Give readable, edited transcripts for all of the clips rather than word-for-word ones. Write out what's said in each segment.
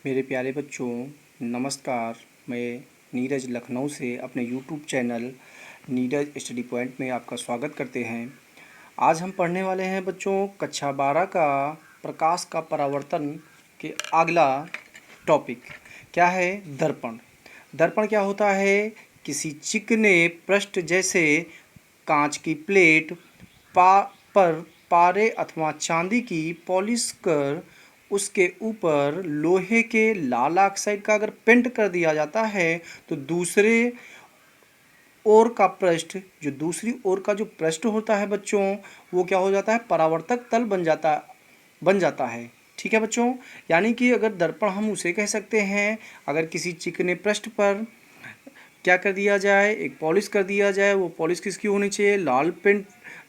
मेरे प्यारे बच्चों, नमस्कार। मैं नीरज लखनऊ से अपने YouTube channel Neeraj study point में आपका स्वागत करते हैं। आज हम पढ़ने वाले हैं बच्चों कक्षा 12 का प्रकाश का परावर्तन के अगला टॉपिक क्या है? दर्पण। दर्पण क्या होता है? किसी चिकने पृष्ठ जैसे कांच की प्लेट पर पारे अथवा चांदी की पॉलिश कर उसके ऊपर लोहे के लाल ऑक्साइड का अगर पेंट कर दिया जाता है तो दूसरे ओर का पृष्ठ जो दूसरी ओर का जो पृष्ठ होता है बच्चों, वो क्या हो जाता है? परावर्तक तल बन जाता है। ठीक है बच्चों, यानी कि अगर दर्पण हम उसे कह सकते हैं अगर किसी चिकने पृष्ठ पर क्या कर दिया जाए, एक पॉलिश कर दिया जाए। वो पॉलिश किसकी होनी चाहिए?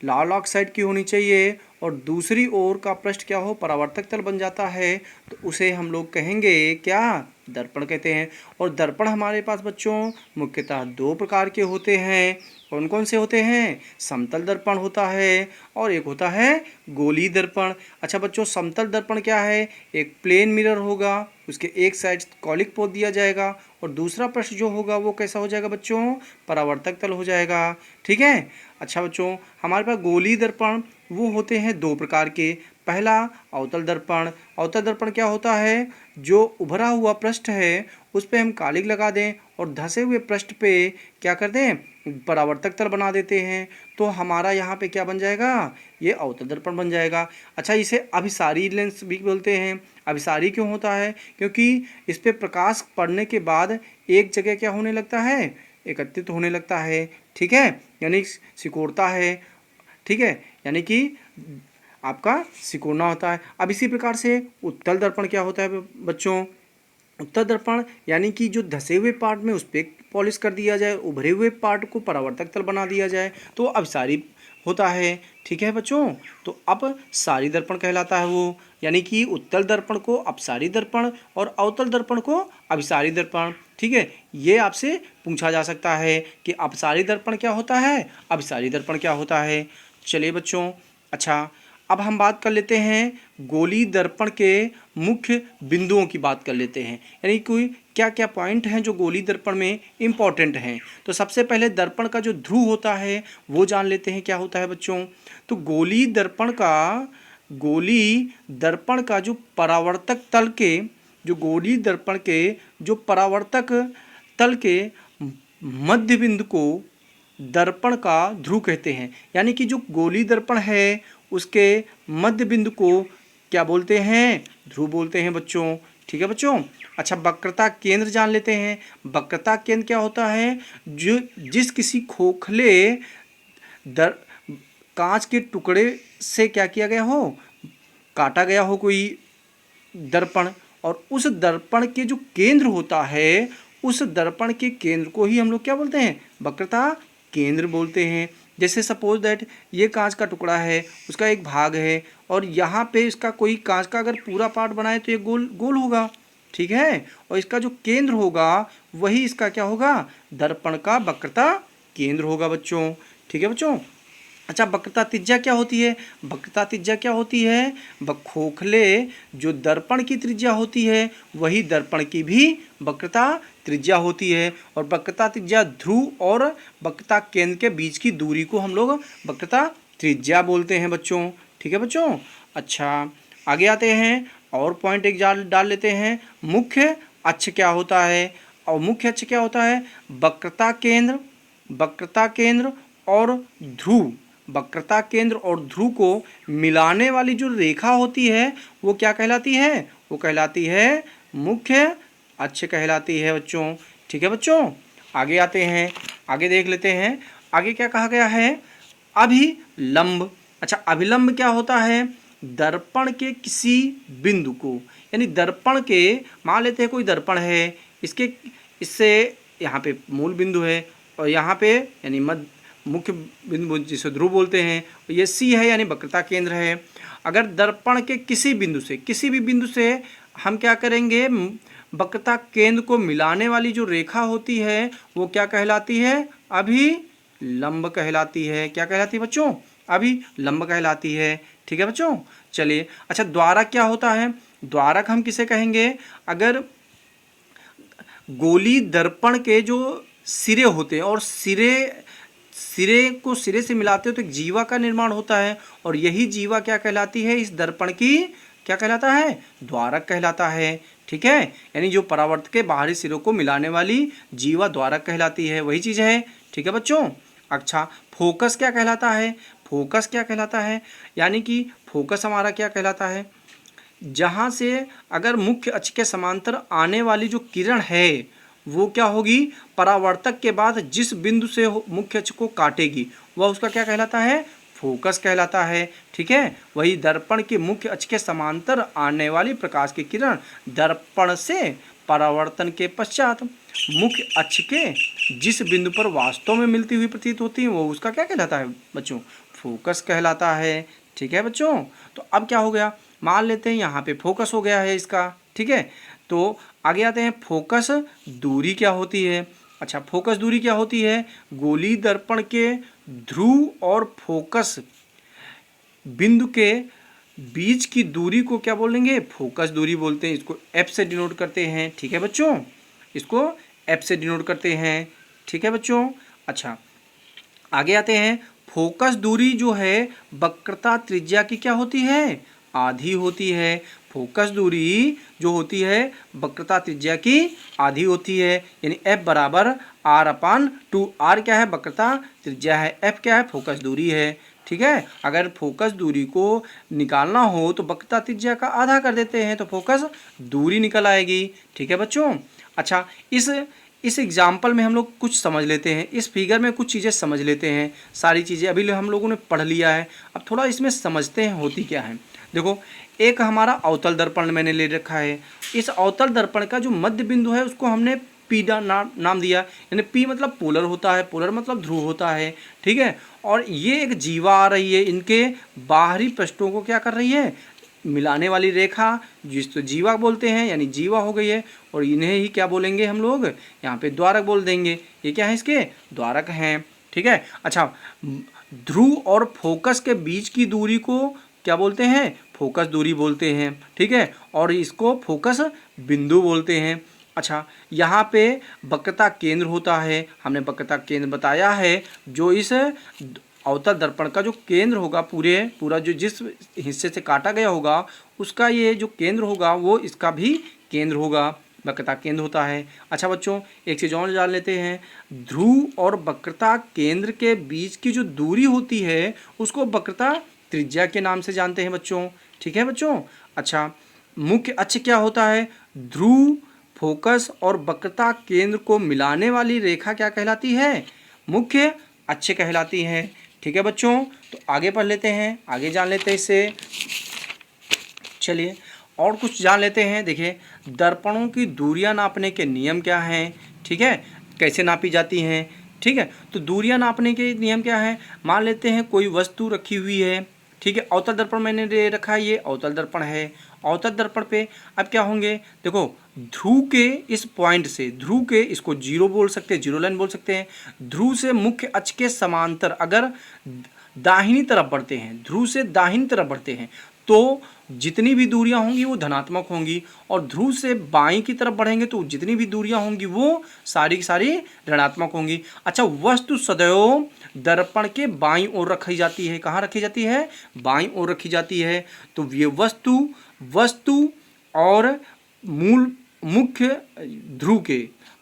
लाल ऑक्साइड की होनी चाहिए। और दूसरी ओर का पृष्ठ क्या हो? परावर्तक तल बन जाता है, तो उसे हम लोग कहेंगे क्या? दर्पण कहते हैं। और दर्पण हमारे पास बच्चों मुख्यतः दो प्रकार के होते हैं। कौन कौन से होते हैं? समतल दर्पण होता है और एक होता है गोली दर्पण। अच्छा बच्चों, समतल दर्पण क्या है? एक प्लेन मिरर होगा, उसके एक साइड कॉलिक पोत दिया जाएगा और दूसरा पृष्ठ जो होगा वो कैसा हो जाएगा बच्चों? परावर्तक तल हो जाएगा। ठीक है। अच्छा बच्चों, हमारे पास गोली दर्पण वो होते हैं दो प्रकार के। पहला अवतल दर्पण। अवतल दर्पण क्या होता है? जो उभरा हुआ पृष्ठ है उस पे हम कालिक लगा दें और धसे हुए पृष्ठ पे क्या कर दें? परावर्तक तल बना देते हैं, तो हमारा यहाँ पे क्या बन जाएगा? ये अवतल दर्पण बन जाएगा। अच्छा, इसे अभिसारी लेंस भी बोलते हैं। अभिसारी क्यों होता है? क्योंकि इस पे प्रकाश पड़ने के बाद एक जगह क्या होने लगता है? एकत्रित होने लगता है। ठीक है, यानी सिकोड़ता है। ठीक है, यानी कि आपका सिकोड़ना होता है। अब इसी प्रकार से उत्तल दर्पण क्या होता है बच्चों? उत्तल दर्पण यानी कि जो धसे हुए पार्ट में उस पर पॉलिश कर दिया जाए, उभरे हुए पार्ट को परावर्तक तल बना दिया जाए, तो अभिसारी होता है। ठीक है बच्चों, तो अब सारी दर्पण कहलाता है वो, यानी कि उत्तल दर्पण को अपसारी दर्पण और अवतल दर्पण को अभिसारी दर्पण। ठीक है, ये आपसे पूछा जा सकता है कि अपसारी दर्पण क्या होता है, अभिसारी दर्पण क्या होता है। चलिए बच्चों, अच्छा अब हम बात कर लेते हैं गोली दर्पण के मुख्य बिंदुओं की बात कर लेते हैं, यानी कोई क्या क्या पॉइंट हैं जो गोली दर्पण में इम्पॉर्टेंट हैं। तो सबसे पहले दर्पण का जो ध्रुव होता है वो जान लेते हैं क्या होता है बच्चों। तो गोली दर्पण का जो परावर्तक तल के जो गोली दर्पण के जो परावर्तक तल के मध्य बिंदु को दर्पण का ध्रुव कहते हैं। यानी कि जो गोली दर्पण है उसके मध्य बिंदु को क्या बोलते हैं? ध्रुव बोलते हैं बच्चों। ठीक है बच्चों। अच्छा, वक्रता केंद्र जान लेते हैं। वक्रता केंद्र क्या होता है? जो जिस किसी खोखले दर कांच के टुकड़े से क्या किया गया हो, काटा गया हो कोई दर्पण, और उस दर्पण के जो केंद्र होता है उस दर्पण के केंद्र को ही हम लोग क्या बोलते हैं? वक्रता केंद्र बोलते हैं। जैसे सपोज दैट ये कांच का टुकड़ा है, उसका एक भाग है और यहाँ पे इसका कोई कांच का अगर पूरा पार्ट बनाए तो ये गोल गोल होगा। ठीक है, और इसका जो केंद्र होगा वही इसका क्या होगा? दर्पण का वक्रता केंद्र होगा बच्चों। ठीक है बच्चों। अच्छा, वक्रता त्रिज्या क्या होती है? वक्रता त्रिज्या क्या होती है? खोखले जो दर्पण की त्रिज्या होती है वही दर्पण की भी वक्रता त्रिज्या होती है। और वक्रता त्रिज्या ध्रुव और वक्रता केंद्र के बीच की दूरी को हम लोग वक्रता त्रिज्या बोलते हैं बच्चों। ठीक है बच्चों। अच्छा, आगे आते हैं और पॉइंट एक डाल लेते हैं। मुख्य अक्ष क्या होता है? और मुख्य अक्ष क्या होता है? वक्रता केंद्र और ध्रुव। वक्रता केंद्र और ध्रुव को मिलाने वाली जो रेखा होती है वो क्या कहलाती है? वो कहलाती है मुख्य अक्ष कहलाती है बच्चों। ठीक है बच्चों। आगे आते हैं, आगे देख लेते हैं। आगे क्या कहा गया है? अभिलंब। अच्छा, अभिलंब क्या होता है? दर्पण के किसी बिंदु को, यानी दर्पण के, मान लेते हैं कोई दर्पण है, इससे यहाँ पे मूल बिंदु है और यहाँ पे यानी मुख्य बिंदु जिसे ध्रुव बोलते हैं, ये सी है यानी वक्रता केंद्र है। अगर दर्पण के किसी भी बिंदु से हम क्या करेंगे? वक्रता केंद्र को मिलाने वाली जो रेखा होती है वो क्या कहलाती है? अभिलंब कहलाती है। क्या कहलाती है बच्चों? अभिलंब कहलाती है। ठीक है बच्चों। चलिए, अच्छा द्वारक क्या होता है? द्वारक हम किसे कहेंगे? अगर गोली दर्पण के जो सिरे होते हैं और सिरे से मिलाते हो तो एक जीवा का निर्माण होता है, और यही जीवा क्या कहलाती है? इस दर्पण की क्या कहलाता है? द्वारक कहलाता है। ठीक है, यानी जो परावर्तक के बाहरी सिरों को मिलाने वाली जीवा द्वारक कहलाती है, वही चीज़ है। ठीक है बच्चों। अच्छा, फोकस क्या कहलाता है? फोकस क्या कहलाता है? यानी कि फोकस हमारा क्या कहलाता है? जहाँ से अगर मुख्य अक्ष के समांतर आने वाली जो किरण है वो क्या होगी? परावर्तक के बाद जिस बिंदु से मुख्य अक्ष को काटेगी वह उसका क्या कहलाता है? फोकस कहलाता है। ठीक है, वही दर्पण के मुख्य अक्ष के समांतर आने वाली प्रकाश की किरण दर्पण से परावर्तन के पश्चात मुख्य अक्ष के जिस बिंदु पर वास्तव में मिलती हुई प्रतीत होती है वो उसका क्या कहलाता है बच्चों? फोकस कहलाता है। ठीक है बच्चों। तो अब क्या हो गया? मान लेते हैं यहाँ पे फोकस हो गया है इसका। ठीक है, तो आगे आते हैं, फोकस दूरी क्या होती है? अच्छा, फोकस दूरी क्या होती है? गोली दर्पण के ध्रुव और फोकस बिंदु के बीच की दूरी को क्या बोलेंगे? फोकस दूरी बोलते हैं। इसको एफ से डिनोट करते हैं। ठीक है बच्चों, इसको एफ से डिनोट करते हैं। ठीक है बच्चों। अच्छा, आगे आते हैं, फोकस दूरी जो है वक्रता त्रिज्या की क्या होती है? आधी होती है। फोकस दूरी जो होती है वक्रता त्रिज्या की आधी होती है, यानी f बराबर r/2। r क्या है? वक्रता त्रिज्या है। f क्या है? फोकस दूरी है। ठीक है, अगर फोकस दूरी को निकालना हो तो वक्रता त्रिज्या का आधा कर देते हैं तो फोकस दूरी निकल आएगी। ठीक है बच्चों। अच्छा, इस एग्जाम्पल में हम लोग कुछ समझ लेते हैं, इस फिगर में कुछ चीज़ें समझ लेते हैं। सारी चीज़ें अभी हम लोगों ने पढ़ लिया है, अब थोड़ा इसमें समझते हैं होती क्या है। देखो, एक हमारा अवतल दर्पण मैंने ले रखा है। इस अवतल दर्पण का जो मध्य बिंदु है उसको हमने पी नाम दिया, यानी पी मतलब पोलर होता है, पोलर मतलब ध्रुव होता है। ठीक है, और ये एक जीवा आ रही है, इनके बाहरी पृष्ठों को क्या कर रही है? मिलाने वाली रेखा, जिसको जीवा बोलते हैं, यानी जीवा हो गई है, और इन्हें ही क्या बोलेंगे हम लोग? यहाँ पे द्वारक बोल देंगे। ये क्या है? इसके द्वारक हैं। ठीक है। अच्छा, ध्रुव और फोकस के बीच की दूरी को क्या बोलते हैं? फोकस दूरी बोलते हैं। ठीक है, और इसको फोकस बिंदु बोलते हैं। अच्छा, यहाँ पे वक्रता केंद्र होता है, हमने वक्रता केंद्र बताया है, जो इस अवतल दर्पण का जो केंद्र होगा, पूरा जो जिस हिस्से से काटा गया होगा उसका ये जो केंद्र होगा वो इसका भी केंद्र होगा, वक्रता केंद्र होता है। अच्छा बच्चों, एक चीज़ और जान लेते हैं, ध्रुव और वक्रता केंद्र के बीच की जो दूरी होती है उसको वक्रता त्रिज्या के नाम से जानते हैं बच्चों। ठीक है बच्चों। अच्छा, मुख्य अक्ष क्या होता है? ध्रुव, फोकस और वक्रता केंद्र को मिलाने वाली रेखा क्या कहलाती है? मुख्य अक्ष कहलाती है। ठीक है बच्चों, तो आगे पढ़ लेते हैं, आगे जान लेते हैं इससे। चलिए और कुछ जान लेते हैं। देखिए, दर्पणों की दूरियां नापने के नियम क्या हैं? ठीक है, कैसे नापी जाती हैं? ठीक है, तो दूरियां नापने के नियम क्या हैं? मान लेते हैं कोई वस्तु रखी हुई है। ठीक है, अवतल दर्पण मैंने दे रखा है, ये अवतल दर्पण है। अवतल दर्पण पे अब क्या होंगे? देखो, ध्रुव के इस पॉइंट से, ध्रुव के, इसको जीरो बोल सकते हैं, जीरो लाइन बोल सकते हैं। ध्रुव से मुख्य अक्ष के समांतर अगर दाहिनी तरफ बढ़ते हैं, ध्रुव से दाहिनी तरफ बढ़ते हैं तो जितनी भी दूरियां होंगी वो धनात्मक होंगी, और ध्रुव से बाईं की तरफ बढ़ेंगे तो जितनी भी दूरियां होंगी वो सारी की सारी ऋणात्मक होंगी। अच्छा, वस्तु सदैव दर्पण के बाईं ओर रखी जाती है। कहाँ रखी जाती है? बाईं ओर रखी जाती है। तो ये वस्तु और मुख्य ध्रुव के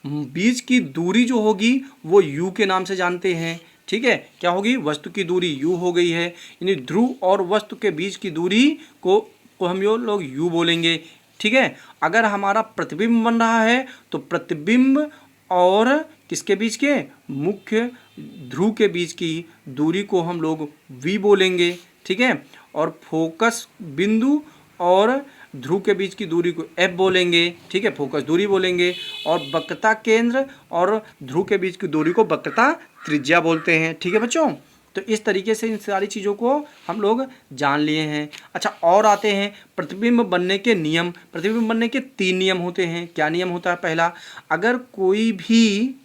बीच की दूरी जो होगी वो u के नाम से जानते हैं। ठीक है, क्या होगी? वस्तु की दूरी u हो गई है, यानी ध्रुव और वस्तु के बीच की दूरी को हम लोग u बोलेंगे। ठीक है, अगर हमारा प्रतिबिंब बन रहा है तो प्रतिबिंब और किसके बीच के? मुख्य ध्रुव के बीच की दूरी को हम लोग v बोलेंगे। ठीक है, और फोकस बिंदु और ध्रुव के बीच की दूरी को f बोलेंगे। ठीक है, फोकस दूरी बोलेंगे, और वक्रता केंद्र और ध्रुव के बीच की दूरी को वक्रता त्रिज्या बोलते हैं। ठीक है बच्चों, तो इस तरीके से इन सारी चीज़ों को हम लोग जान लिए हैं। अच्छा, और आते हैं प्रतिबिंब बनने के नियम। प्रतिबिंब बनने के 3 नियम होते हैं। क्या नियम होता है? पहला, अगर कोई भी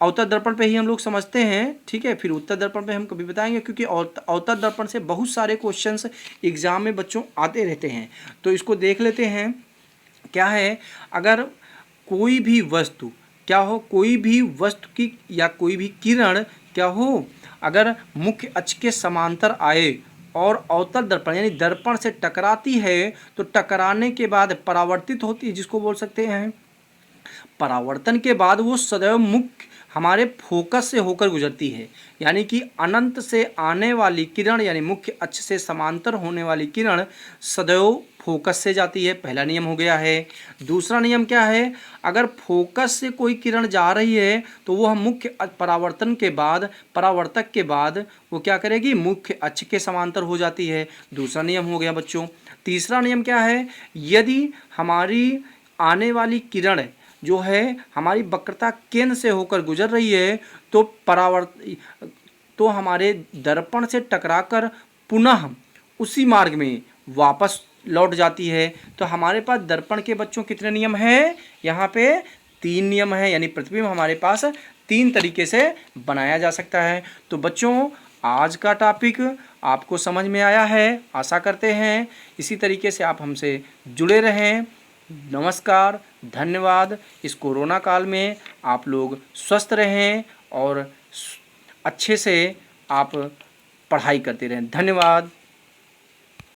अवतल दर्पण पे ही हम लोग समझते हैं, ठीक है। फिर उत्तल दर्पण पे हम कभी बताएंगे, क्योंकि अवतल दर्पण से बहुत सारे क्वेश्चंस एग्जाम में बच्चों आते रहते हैं। तो इसको देख लेते हैं। क्या है, अगर कोई भी वस्तु क्या हो, कोई भी वस्तु की या कोई भी किरण क्या हो, अगर मुख्य अक्ष के समांतर आए और अवतल दर्पण यानी दर्पण से टकराती है, तो टकराने के बाद परावर्तित होती है, जिसको बोल सकते हैं परावर्तन के बाद वो सदैव मुख्य हमारे फोकस से होकर गुजरती है। यानी कि अनंत से आने वाली किरण यानी मुख्य अक्ष से समांतर होने वाली किरण सदैव फोकस से जाती है, पहला नियम हो गया है। दूसरा नियम क्या है, अगर फोकस से कोई किरण जा रही है तो वह मुख्य परावर्तन के बाद परावर्तक के बाद वो क्या करेगी, मुख्य अक्ष के समांतर हो जाती है, दूसरा नियम हो गया बच्चों। तीसरा नियम क्या है, यदि हमारी आने वाली किरण जो है हमारी वक्रता केंद्र से होकर गुजर रही है तो हमारे दर्पण से टकराकर पुनः उसी मार्ग में वापस लौट जाती है। तो हमारे पास दर्पण के बच्चों कितने नियम हैं, यहाँ पे 3 नियम है, यानी प्रतिबिंब हमारे पास 3 तरीके से बनाया जा सकता है। तो बच्चों आज का टॉपिक आपको समझ में आया है, आशा करते हैं। इसी तरीके से आप हमसे जुड़े रहें। नमस्कार, धन्यवाद। इस कोरोना काल में आप लोग स्वस्थ रहें और अच्छे से आप पढ़ाई करते रहें। धन्यवाद।